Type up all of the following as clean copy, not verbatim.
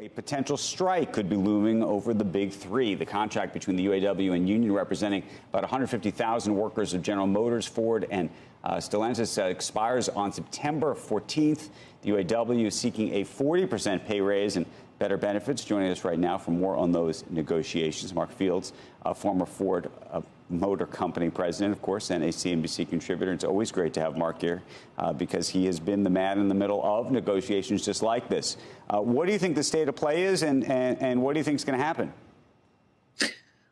A potential strike could be looming over the big three. The contract between the UAW and union representing about 150,000 workers of General Motors, Ford, and Stellantis expires on September 14th. The UAW is seeking a 40% pay raise and better benefits. Joining us right now for more on those negotiations, Mark Fields, a former Ford Motor Company president, of course, and a CNBC contributor. It's always great to have Mark here because he has been the man in the middle of negotiations just like this. What do you think the state of play is, and what do you think is going to happen?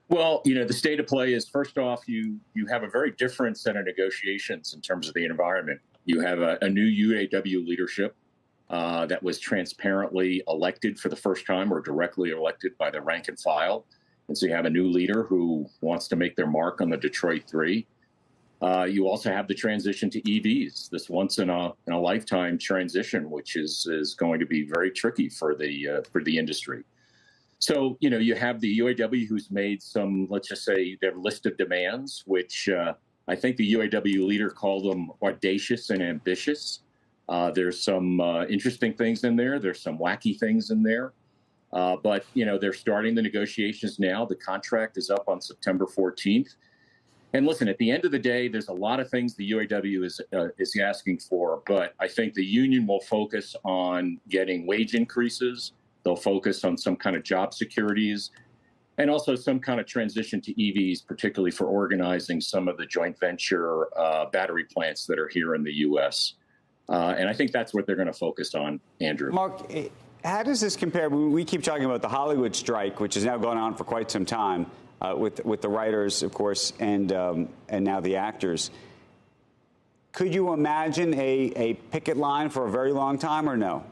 Well, the state of play is, first off, you have a very different set of negotiations in terms of the environment. You have a new UAW leadership that was transparently elected for the first time, or directly elected by the rank and file. And so you have a new leader who wants to make their mark on the Detroit Three. You also have the transition to EVs, this once in a lifetime transition, which is going to be very tricky for the industry. So, you have the UAW who's made some, let's just say, their list of demands, which I think the UAW leader called them audacious and ambitious. There's some interesting things in there. There's some wacky things in there. But, they're starting the negotiations now. The contract is up on September 14th. And listen, at the end of the day, there's a lot of things the UAW is asking for. But I think the union will focus on getting wage increases. They'll focus on some kind of job securities and also some kind of transition to EVs, particularly for organizing some of the joint venture battery plants that are here in the U.S. And I think that's what they're going to focus on, Andrew. Mark, how does this compare? We keep talking about the Hollywood strike, which has now gone on for quite some time with the writers, of course, and now the actors. Could you imagine a picket line for a very long time, or no?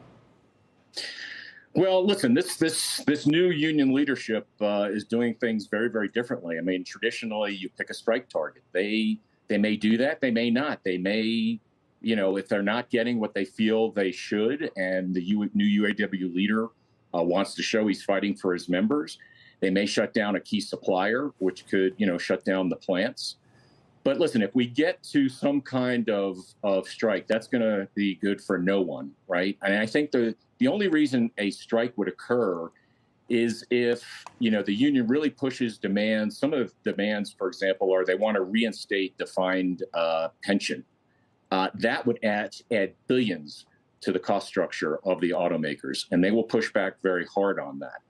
Well, listen, this new union leadership is doing things very, very differently. I mean, traditionally, you pick a strike target. They may do that. They may not. They may, if they're not getting what they feel they should, and the new UAW leader wants to show he's fighting for his members, they may shut down a key supplier, which could, shut down the plants. But listen, if we get to some kind of strike, that's going to be good for no one, right? And I think the only reason a strike would occur is if, the union really pushes demands. Some of the demands, for example, are they want to reinstate defined pension. That would add billions to the cost structure of the automakers, and they will push back very hard on that.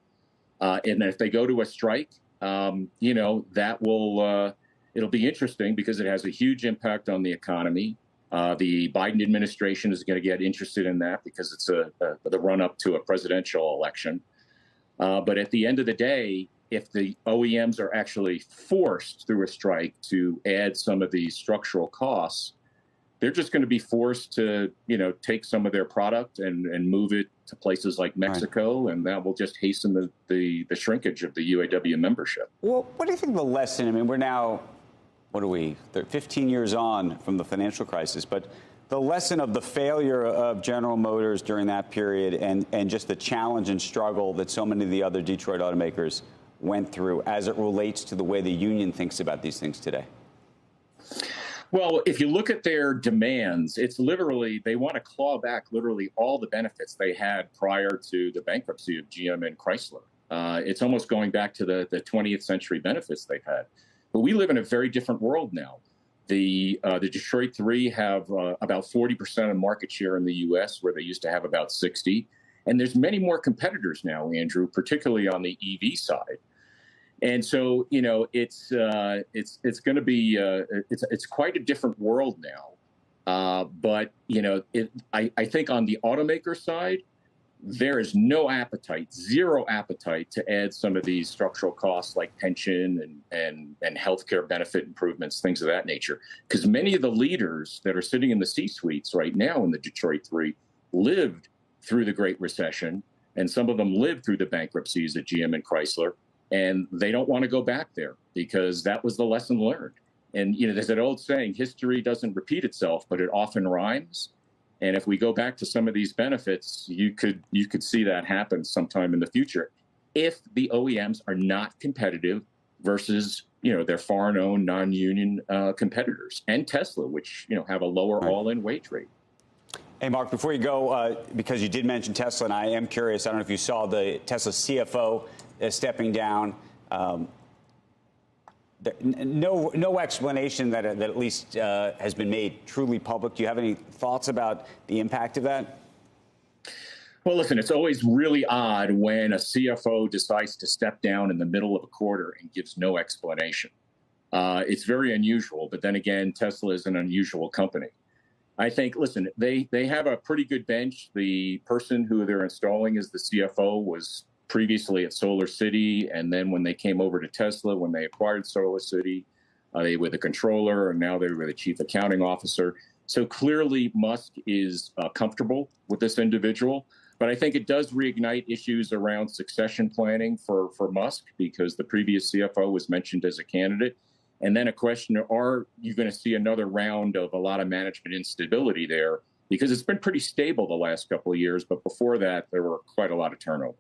And if they go to a strike, that will it'll be interesting because it has a huge impact on the economy. The Biden administration is going to get interested in that because it's the run up to a presidential election. But at the end of the day, if the OEMs are actually forced through a strike to add some of these structural costs, they're just going to be forced to, take some of their product and move it to places like Mexico, right. And that will just hasten the shrinkage of the UAW membership. Well, what do you think the lesson? I mean, we're now, 15 years on from the financial crisis, but the lesson of the failure of General Motors during that period and just the challenge and struggle that so many of the other Detroit automakers went through as it relates to the way the union thinks about these things today. Well, if you look at their demands, it's literally, they want to claw back literally all the benefits they had prior to the bankruptcy of GM and Chrysler. It's almost going back to the 20th century benefits they've had. But we live in a very different world now. The Detroit Three have about 40% of market share in the U.S., where they used to have about 60. And there's many more competitors now, Andrew, particularly on the EV side. And so, it's going to be it's quite a different world now. But, I think on the automaker side, there is no appetite, zero appetite to add some of these structural costs like pension and healthcare benefit improvements, things of that nature. Because many of the leaders that are sitting in the C-suites right now in the Detroit Three lived through the Great Recession, and some of them lived through the bankruptcies at GM and Chrysler. And they don't want to go back there because that was the lesson learned. And, there's that old saying, history doesn't repeat itself, but it often rhymes. And if we go back to some of these benefits, you could see that happen sometime in the future if the OEMs are not competitive versus, their foreign-owned, non-union competitors, and Tesla, which, have a lower all-in wage rate. Hey, Mark, before you go, because you did mention Tesla, and I am curious, I don't know if you saw the Tesla CFO stepping down. No explanation that at least has been made truly public. Do you have any thoughts about the impact of that? Well, listen, it's always really odd when a CFO decides to step down in the middle of a quarter and gives no explanation. It's very unusual, but then again, Tesla is an unusual company. I think, listen, they have a pretty good bench. The person who they're installing as the CFO was previously at Solar City, and then when they came over to Tesla, when they acquired Solar City, they were the controller, and now they were the chief accounting officer. So clearly, Musk is comfortable with this individual. But I think it does reignite issues around succession planning for Musk, because the previous CFO was mentioned as a candidate. And then a question, are you going to see another round of a lot of management instability there? Because it's been pretty stable the last couple of years, but before that, there were quite a lot of turnover.